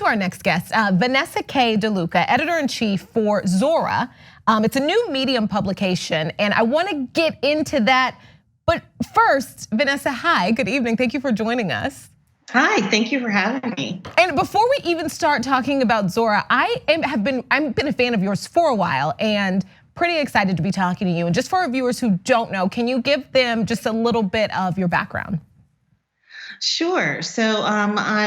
our next guest, Vanessa K. DeLuca, editor-in-chief for Zora. It's a new Medium publication, and I want to get into that. But first, Vanessa, hi, good evening. Thank you for joining us. Hi, thank you for having me. And before we even start talking about Zora, I've been a fan of yours for a while and pretty excited to be talking to you. And just for our viewers who don't know, can you give them just a little bit of your background? Sure. So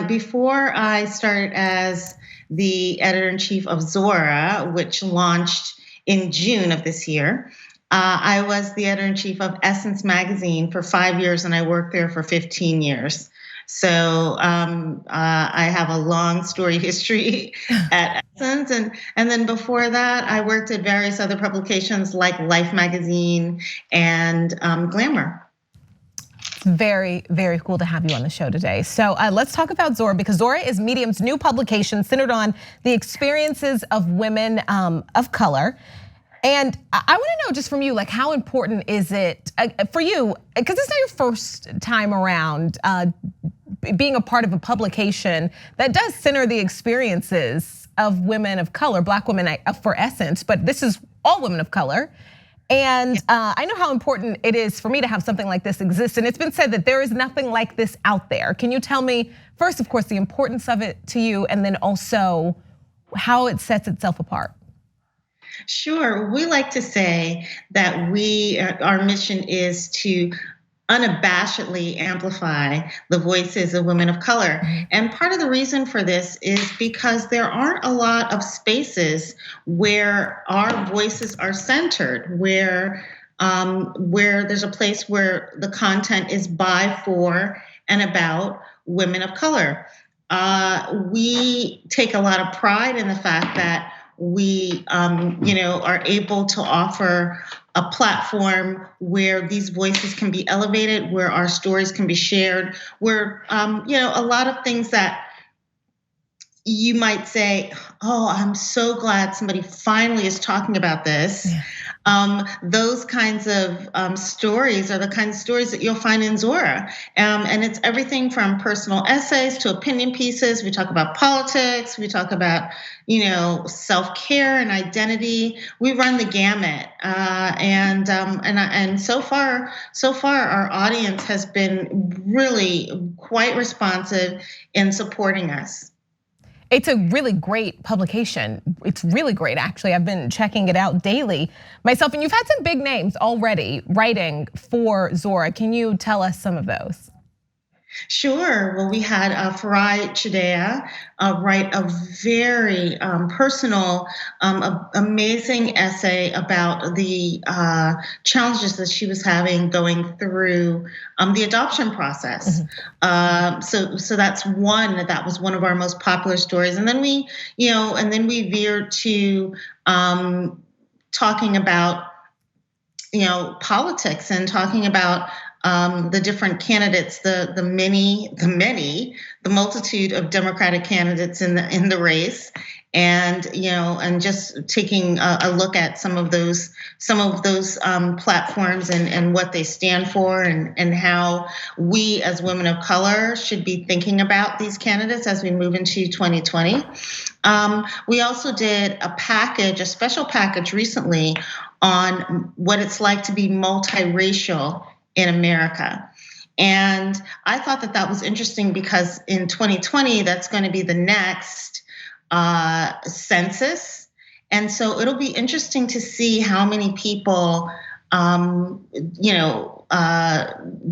before I started as the editor-in-chief of Zora, which launched in June of this year, I was the editor-in-chief of Essence magazine for 5 years, and I worked there for 15 years. So I have a long story history at Essence, and then before that, I worked at various other publications like Life magazine and Glamour. Very, very cool to have you on the show today. So let's talk about Zora, because Zora is Medium's new publication centered on the experiences of women of color. And I want to know just from you, like, how important is it for you, because it's not your first time around being a part of a publication that does center the experiences of women of color, Black women for Essence, but this is all women of color. And I know how important it is for me to have something like this exist. And it's been said that there is nothing like this out there. Can you tell me first, of course, the importance of it to you, and then also how it sets itself apart? Sure. We like to say that our mission is to unabashedly amplify the voices of women of color. And part of the reason for this is because there aren't a lot of spaces where our voices are centered, where there's a place where the content is by, for, and about women of color. We take a lot of pride in the fact that we are able to offer a platform where these voices can be elevated, where our stories can be shared, where a lot of things that you might say, oh, I'm so glad somebody finally is talking about this. Yeah. Those kinds of stories are the kinds of stories that you'll find in Zora. And it's everything from personal essays to opinion pieces. We talk about politics. We talk about, self-care and identity. We run the gamut. And so far, our audience has been really quite responsive in supporting us. It's a really great publication. It's really great, actually. I've been checking it out daily myself, and you've had some big names already writing for Zora. Can you tell us some of those? Sure. Well, we had Farai Chideya write a very personal, amazing essay about the challenges that she was having going through the adoption process. Mm-hmm. So that's that was one of our most popular stories. And then we veered to talking about politics and talking about the different candidates, the multitude of Democratic candidates in the race, and just taking a look at some of those platforms and what they stand for, and how we as women of color should be thinking about these candidates as we move into 2020. We also did a special package recently on what it's like to be multiracial in America. And I thought that was interesting because in 2020, that's going to be the next census. And so it'll be interesting to see how many people,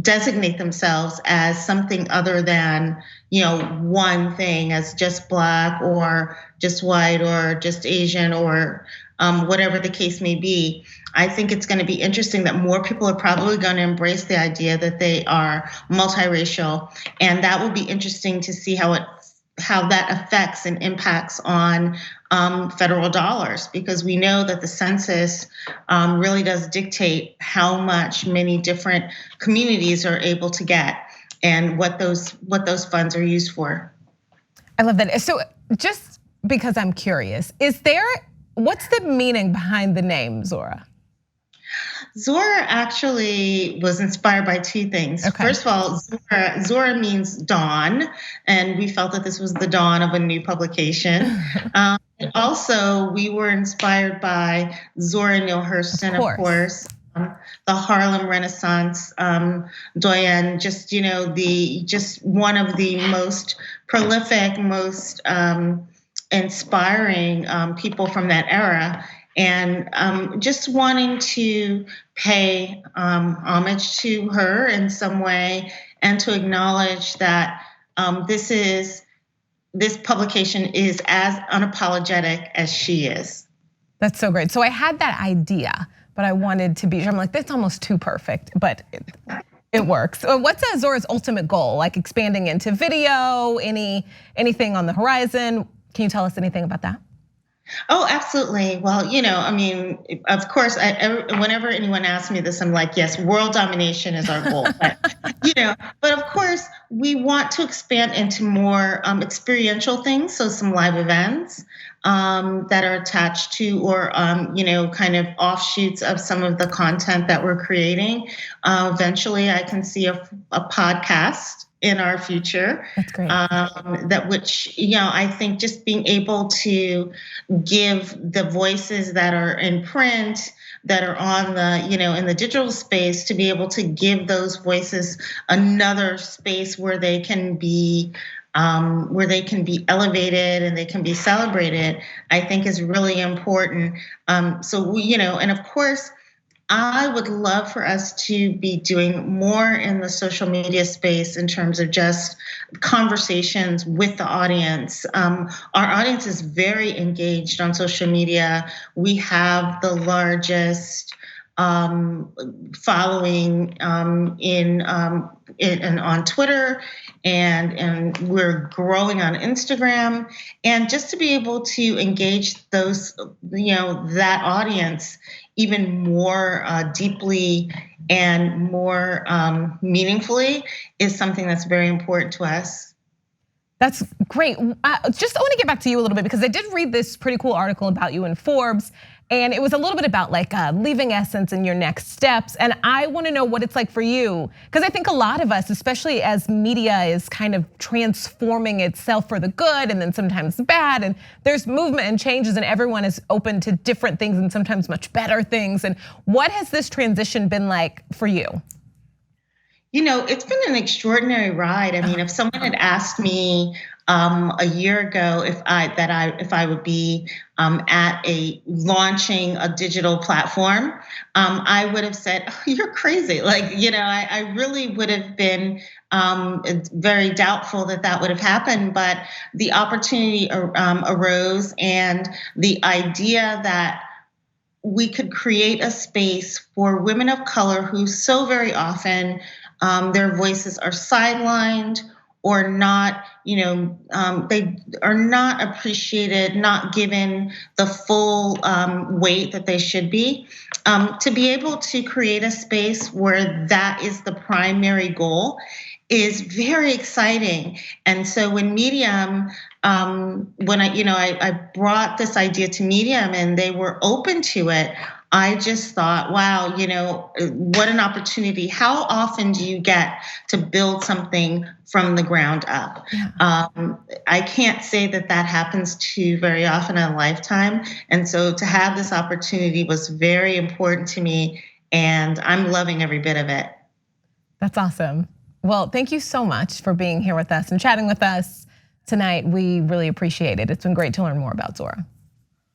designate themselves as something other than, one thing, as just Black or just white or just Asian or whatever the case may be. I think it's going to be interesting that more people are probably going to embrace the idea that they are multiracial, and that will be interesting to see how that affects and impacts on federal dollars, because we know that the census really does dictate how much many different communities are able to get and what those funds are used for. I love that. So just because I'm curious, what's the meaning behind the name Zora? Zora actually was inspired by two things. Okay. First of all, Zora means dawn, and we felt that this was the dawn of a new publication. And also, we were inspired by Zora Neale Hurston, of course, the Harlem Renaissance doyen, just just one of the most prolific, most inspiring people from that era. And just wanting to pay homage to her in some way, and to acknowledge that this publication is as unapologetic as she is. That's so great. So I had that idea, but I wanted to be sure. I'm like, that's almost too perfect, but it works. So what's Zora's ultimate goal? Like expanding into video, anything on the horizon? Can you tell us anything about that? Oh, absolutely. Well, I mean, of course, whenever anyone asks me this, I'm like, yes, world domination is our goal. But of course, we want to expand into more experiential things. So some live events that are attached to, or kind of offshoots of some of the content that we're creating. Eventually, I can see a podcast in our future. That's great. I think just being able to give the voices that are in print, that are on the, in the digital space, to be able to give those voices another space where they can be elevated and they can be celebrated, I think is really important. And of course, I would love for us to be doing more in the social media space in terms of just conversations with the audience. Our audience is very engaged on social media. We have the largest following on Twitter, and we're growing on Instagram. And just to be able to engage those, that audience even more deeply and more meaningfully is something that's very important to us. That's great. I want to get back to you a little bit, because I did read this pretty cool article about you in Forbes. And it was a little bit about like leaving Essence and your next steps. And I want to know what it's like for you, because I think a lot of us, especially as media is kind of transforming itself for the good and then sometimes bad, and there's movement and changes, and everyone is open to different things and sometimes much better things. And what has this transition been like for you? It's been an extraordinary ride. I mean, if someone had asked me a year ago if I would be launching a digital platform, I would have said, oh, "You're crazy!" I really would have been very doubtful that would have happened. But the opportunity arose, and the idea that we could create a space for women of color who so very often their voices are sidelined or not, they are not appreciated, not given the full weight that they should be. To be able to create a space where that is the primary goal is very exciting. And so when Medium, when I brought this idea to Medium and they were open to it, I just thought, wow, what an opportunity. How often do you get to build something from the ground up? Yeah. I can't say that happens too very often in a lifetime. And so to have this opportunity was very important to me, and I'm loving every bit of it. That's awesome. Well, thank you so much for being here with us and chatting with us tonight. We really appreciate it. It's been great to learn more about Zora.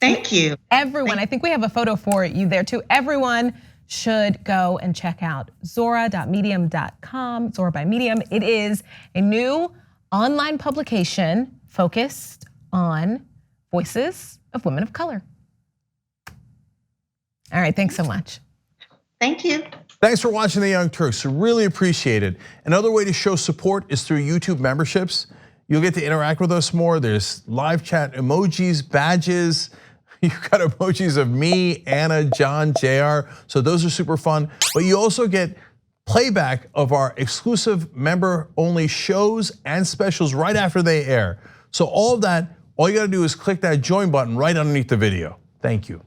Thank you. Everyone, I think we have a photo for you there too. Everyone should go and check out Zora.medium.com, Zora by Medium. It is a new online publication focused on voices of women of color. All right, thanks so much. Thank you. Thanks for watching The Young Turks, really appreciate it. Another way to show support is through YouTube memberships. You'll get to interact with us more. There's live chat, emojis, badges. You've got emojis of me, Anna, John, JR. So those are super fun. But you also get playback of our exclusive member-only shows and specials right after they air. So all of that, all you gotta do is click that join button right underneath the video. Thank you.